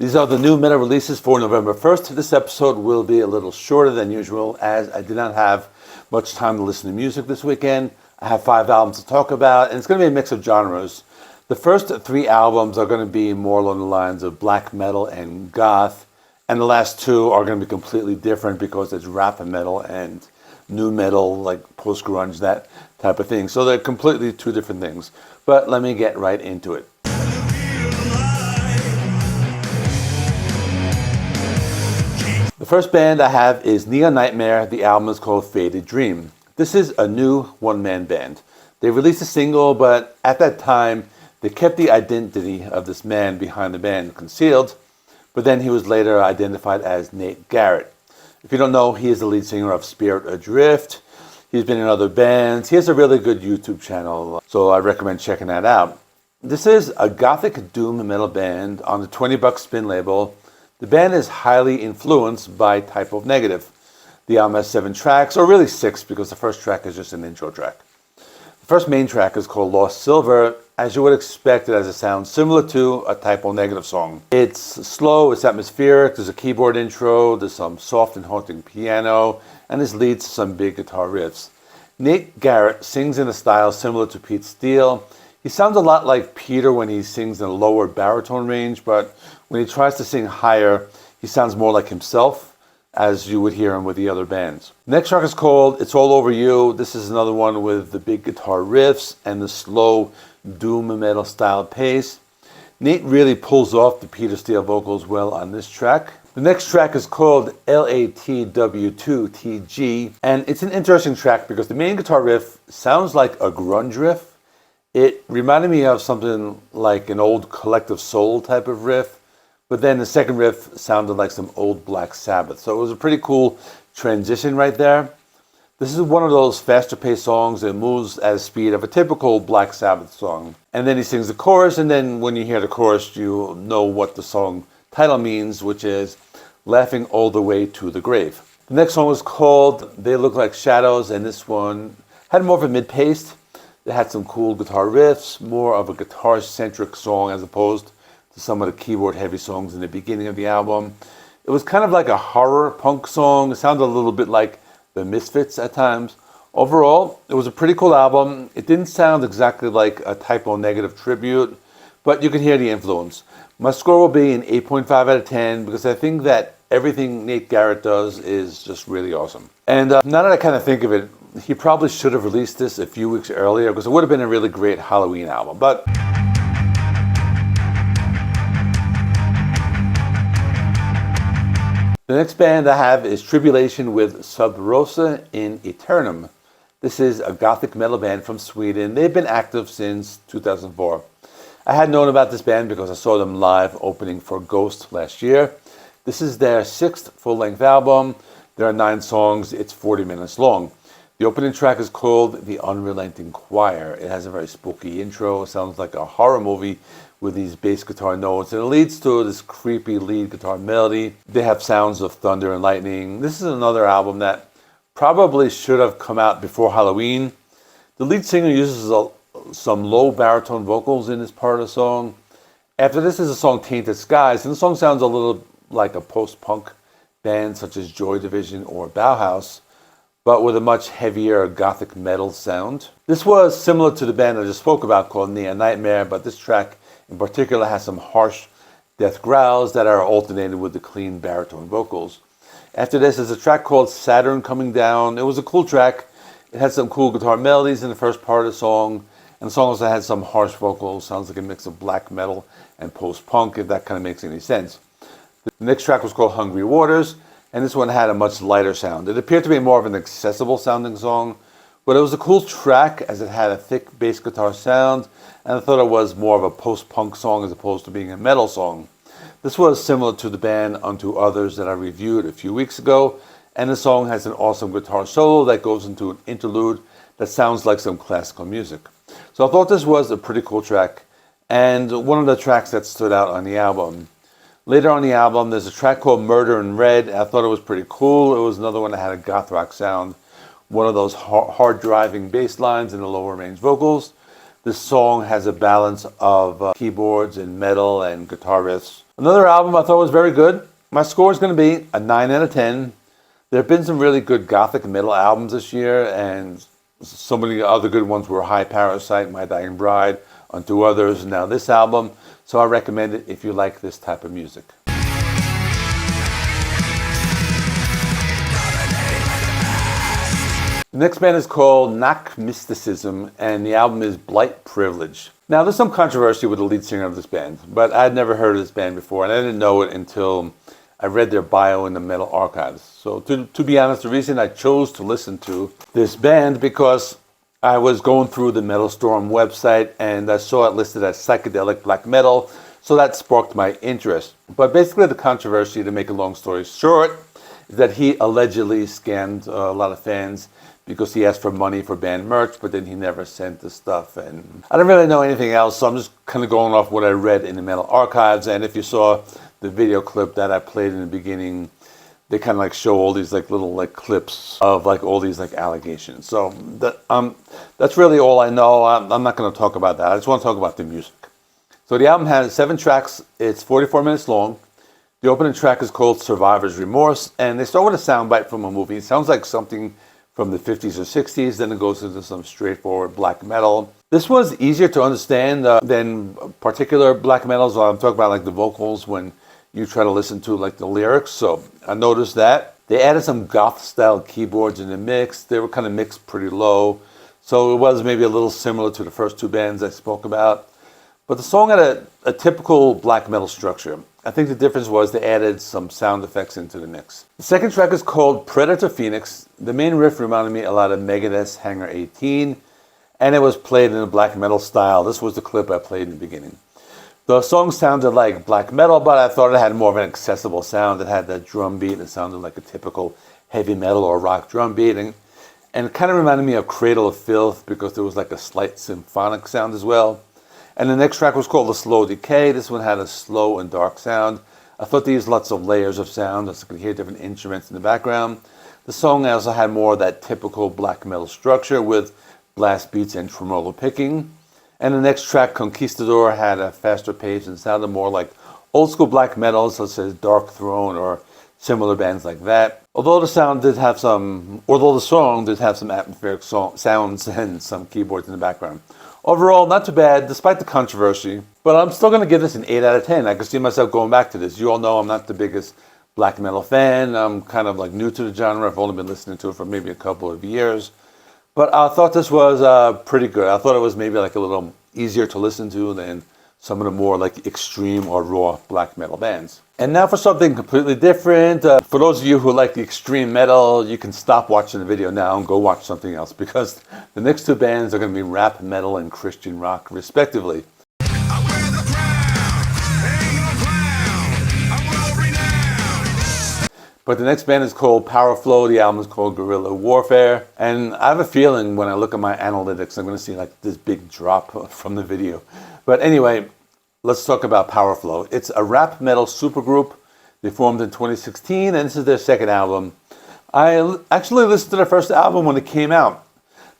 These are the new metal releases for November 1st. This episode will be a little shorter than usual as I did not have much time to listen to music this weekend. I have 5 albums to talk about, and it's going to be a mix of genres. The first 3 albums are going to be more along the lines of black metal and goth, and the last 2 are going to be completely different because it's rap and metal and new metal, like post-grunge, that type of thing. So they're completely 2 different things. But let me get right into it. The first band I have is Neon Nightmare. The album is called Faded Dream. This is a new one-man band. They released a single, but at that time, they kept the identity of this man behind the band concealed, but then he was later identified as Nate Garrett. If you don't know, he is the lead singer of Spirit Adrift. He's been in other bands. He has a really good YouTube channel, so I recommend checking that out. This is a gothic doom metal band on the 20 Buck Spin label. The band is highly influenced by Type O Negative. The album has 7 tracks, or really 6 because the first track is just an intro track. The first main track is called Lost Silver. As you would expect, it has a sound similar to a Type O Negative song. It's slow, it's atmospheric, there's a keyboard intro, there's some soft and haunting piano, and this leads to some big guitar riffs. Nate Garrett sings in a style similar to Pete Steele. He sounds a lot like Peter when he sings in a lower baritone range, but when he tries to sing higher, he sounds more like himself, as you would hear him with the other bands. The next track is called It's All Over You. This is another one with the big guitar riffs and the slow doom metal style pace. Nate really pulls off the Peter Steele vocals well on this track. The next track is called LATW2TG, and it's an interesting track because the main guitar riff sounds like a grunge riff. It reminded me of something like an old Collective Soul type of riff, but then the second riff sounded like some old Black Sabbath. So it was a pretty cool transition right there. This is one of those faster paced songs that moves at the speed of a typical Black Sabbath song. And then he sings the chorus, and then when you hear the chorus, you know what the song title means, which is Laughing All the Way to the Grave. The next song was called They Look Like Shadows, and this one had more of a mid-paced. It had some cool guitar riffs, more of a guitar-centric song as opposed to some of the keyboard-heavy songs in the beginning of the album. It was kind of like a horror punk song. It sounded a little bit like the Misfits at times. Overall, it was a pretty cool album. It didn't sound exactly like a Type O Negative tribute, but you can hear the influence. My score will be an 8.5 out of 10 because I think that everything Nate Garrett does is just really awesome. And now that I kind of think of it, he probably should have released this a few weeks earlier because it would have been a really great Halloween album. But the next band I have is Tribulation with Sub Rosa in Eternum. This is a gothic metal band from Sweden. They've been active since 2004. I had known about this band because I saw them live opening for Ghost last year. This is their 6th full-length album. There are 9 songs. It's 40 minutes long. The opening track is called The Unrelenting Choir. It has a very spooky intro. It sounds like a horror movie with these bass guitar notes, and it leads to this creepy lead guitar melody. They have sounds of thunder and lightning. This is another album that probably should have come out before Halloween. The lead singer uses some low baritone vocals in this part of the song. After this is the song Tainted Skies, and the song sounds a little like a post-punk band such as Joy Division or Bauhaus, but with a much heavier gothic metal sound. This was similar to the band I just spoke about called Neon Nightmare, but this track in particular has some harsh death growls that are alternated with the clean baritone vocals. After this is a track called Saturn Coming Down. It was a cool track. It had some cool guitar melodies in the first part of the song, and the song also had some harsh vocals. Sounds like a mix of black metal and post-punk, if that kind of makes any sense. The next track was called Hungry Waters, and this one had a much lighter sound. It appeared to be more of an accessible sounding song, but it was a cool track as it had a thick bass guitar sound, and I thought it was more of a post-punk song as opposed to being a metal song. This was similar to the band Unto Others that I reviewed a few weeks ago, and the song has an awesome guitar solo that goes into an interlude that sounds like some classical music. So I thought this was a pretty cool track, and one of the tracks that stood out on the album. Later on the album, there's a track called Murder in Red. I thought it was pretty cool. It was another one that had a goth rock sound. One of those hard driving bass lines and the lower range vocals. This song has a balance of keyboards and metal and guitar riffs. Another album I thought was very good. My score is going to be a 9 out of 10. There have been some really good gothic metal albums this year, and so many other good ones were High Parasite, My Dying Bride, Unto Others, and now this album. So I recommend it if you like this type of music. The next band is called Knock Mysticism, and the album is Blight Privilege. Now, there's some controversy with the lead singer of this band, but I'd never heard of this band before, and I didn't know it until I read their bio in the Metal Archives. So to be honest, the reason I chose to listen to this band because I was going through the Metal Storm website and I saw it listed as psychedelic black metal, so that sparked my interest. But basically the controversy, to make a long story short, is that he allegedly scammed a lot of fans because he asked for money for band merch, but then he never sent the stuff. And I don't really know anything else, so I'm just kind of going off what I read in the Metal Archives. And if you saw the video clip that I played in the beginning, they kind of like show all these like little like clips of like all these like allegations. So that's really all I know. I'm not going to talk about that. I just want to talk about the music. So the album has 7 tracks. It's 44 minutes long. The opening track is called Survivor's Remorse, and they start with a soundbite from a movie. It sounds like something from the 50s or 60s, then it goes into some straightforward black metal. This was easier to understand than particular black metals. I'm talking about like the vocals when you try to listen to like the lyrics. So I noticed that. They added some goth style keyboards in the mix. They were kind of mixed pretty low. So it was maybe a little similar to the first 2 bands I spoke about. But the song had a typical black metal structure. I think the difference was they added some sound effects into the mix. The second track is called Predator Phoenix. The main riff reminded me a lot of Megadeth's Hangar 18, and it was played in a black metal style. This was the clip I played in the beginning. The song sounded like black metal, but I thought it had more of an accessible sound. It had that drum beat. It sounded like a typical heavy metal or rock drum beat, and it kind of reminded me of Cradle of Filth because there was like a slight symphonic sound as well. And the next track was called The Slow Decay. This one had a slow and dark sound. I thought they used lots of layers of sound, so you could hear different instruments in the background. The song also had more of that typical black metal structure with blast beats and tremolo picking. And the next track, Conquistador, had a faster pace and sounded more like old school black metal, such as Dark Throne or similar bands like that. Although the song did have some atmospheric sounds and some keyboards in the background. Overall, not too bad, despite the controversy. But I'm still going to give this an 8 out of 10. I can see myself going back to this. You all know I'm not the biggest black metal fan. I'm kind of like new to the genre. I've only been listening to it for maybe a couple of years. But I thought this was pretty good. I thought it was maybe like a little easier to listen to than some of the more like extreme or raw black metal bands. And now for something completely different. For those of you who like the extreme metal, you can stop watching the video now and go watch something else because the next 2 bands are going to be rap, metal, and Christian rock, respectively. But the next band is called Power Flow. The album is called Guerrilla Warfare. And I have a feeling when I look at my analytics, I'm going to see like this big drop from the video. But anyway, let's talk about Power Flow. It's a rap metal supergroup. They formed in 2016, and this is their second album. I actually listened to their first album when it came out.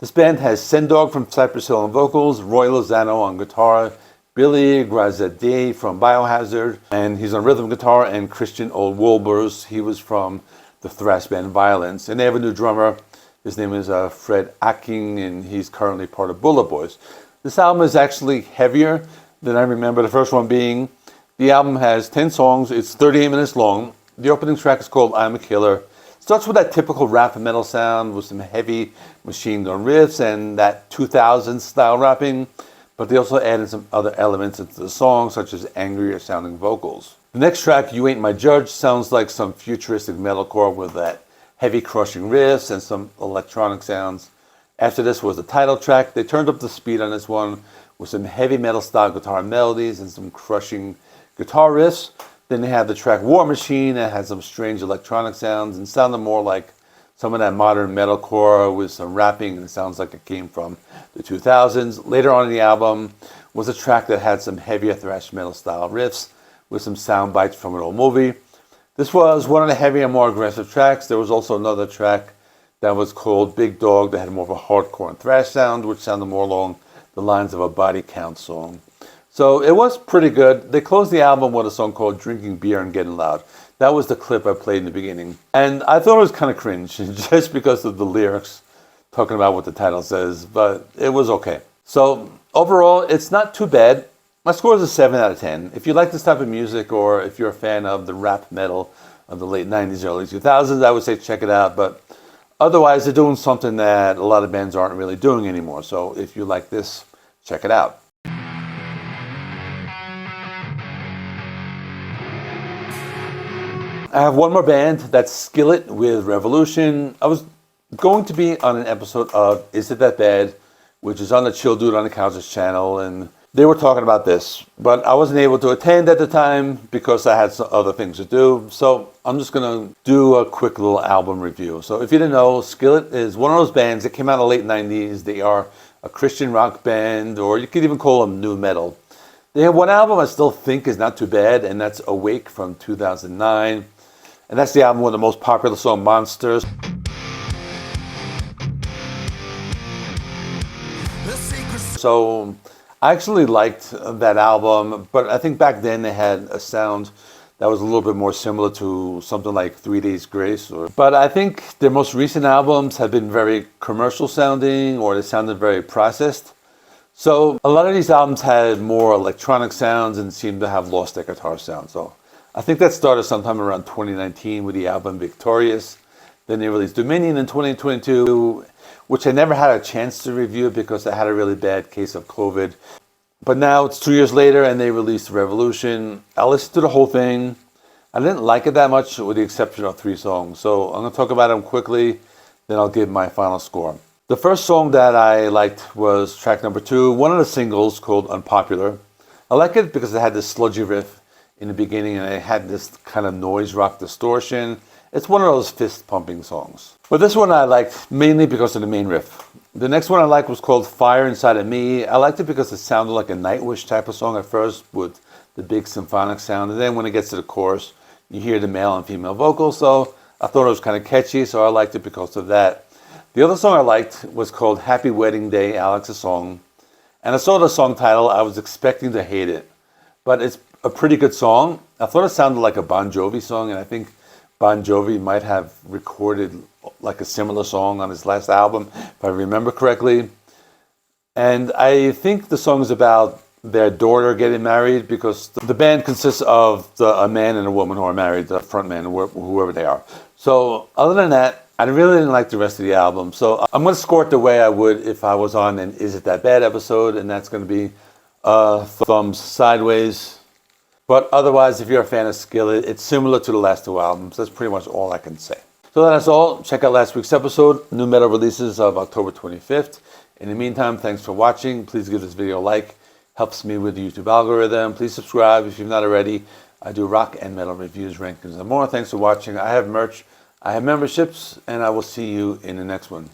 This band has Sendog from Cypress Hill on vocals, Roy Lozano on guitar, Billy Grazadeh from Biohazard, and he's on rhythm guitar, and Christian Old-Wolbers. He was from the thrash band Violence. And they have a new drummer. His name is Fred Aking, and he's currently part of Bullet Boys. This album is actually heavier than I remember the first one being. The album has 10 songs. It's 38 minutes long. The opening track is called I'm a Killer. Starts with that typical rap and metal sound with some heavy machine gun riffs and that 2000s style rapping. But they also added some other elements into the song, such as angrier sounding vocals. The next track, You Ain't My Judge, sounds like some futuristic metalcore with that heavy crushing riffs and some electronic sounds. After this was the title track. They turned up the speed on this one with some heavy metal style guitar melodies and some crushing guitar riffs. Then they had the track War Machine that had some strange electronic sounds and sounded more like some of that modern metalcore with some rapping, and it sounds like it came from the 2000s. Later on in the album was a track that had some heavier thrash metal style riffs with some sound bites from an old movie. This was one of the heavier, more aggressive tracks. There was also another track that was called Big Dog that had more of a hardcore and thrash sound, which sounded more along the lines of a Body Count song. So it was pretty good. They closed the album with a song called Drinking Beer and Getting Loud. That was the clip I played in the beginning. And I thought it was kind of cringe just because of the lyrics talking about what the title says, but it was okay. So overall, it's not too bad. My score is a 7 out of 10. If you like this type of music, or if you're a fan of the rap metal of the late 90s, early 2000s, I would say check it out. But otherwise, they're doing something that a lot of bands aren't really doing anymore. So if you like this, check it out. I have one more band, that's Skillet with Revolution. I was going to be on an episode of Is It That Bad, which is on the Chill Dude on the Couches channel, and they were talking about this, but I wasn't able to attend at the time because I had some other things to do. So I'm just going to do a quick little album review. So if you didn't know, Skillet is one of those bands that came out in the late 90s. They are a Christian rock band, or you could even call them nu metal. They have one album I still think is not too bad, and that's Awake from 2009. And that's the album with the most popular song, Monsters. So I actually liked that album, but I think back then they had a sound that was a little bit more similar to something like 3 Days Grace. But I think their most recent albums have been very commercial sounding, or they sounded very processed. So a lot of these albums had more electronic sounds and seemed to have lost their guitar sound. So I think that started sometime around 2019 with the album Victorious. Then they released Dominion in 2022, which I never had a chance to review because I had a really bad case of COVID. But now it's 2 years later and they released Revolution. I listened to the whole thing. I didn't like it that much with the exception of 3 songs. So I'm going to talk about them quickly, then I'll give my final score. The first song that I liked was track number 2, one of the singles called Unpopular. I like it because it had this sludgy riff in the beginning, and it had this kind of noise rock distortion. It's one of those fist pumping songs. But this one I liked mainly because of the main riff. The next one I liked was called Fire Inside of Me. I liked it because it sounded like a Nightwish type of song at first with the big symphonic sound. And then when it gets to the chorus, you hear the male and female vocals. So I thought it was kind of catchy, so I liked it because of that. The other song I liked was called Happy Wedding Day, Alex's Song. And I saw the song title, I was expecting to hate it. But it's a pretty good song. I thought it sounded like a Bon Jovi song, and I think Bon Jovi might have recorded like a similar song on his last album, if I remember correctly. And I think the song is about their daughter getting married, because the band consists of a man and a woman who are married, the front man, whoever they are. So other than that, I really didn't like the rest of the album. So I'm going to score it the way I would if I was on an Is It That Bad episode, and that's going to be thumbs sideways. But otherwise, if you're a fan of Skillet, it's similar to the last 2 albums. That's pretty much all I can say. So that's all. Check out last week's episode, nu metal releases of October 25th. In the meantime, thanks for watching. Please give this video a like. Helps me with the YouTube algorithm. Please subscribe if you've not already. I do rock and metal reviews, rankings, and more. Thanks for watching. I have merch, I have memberships, and I will see you in the next one.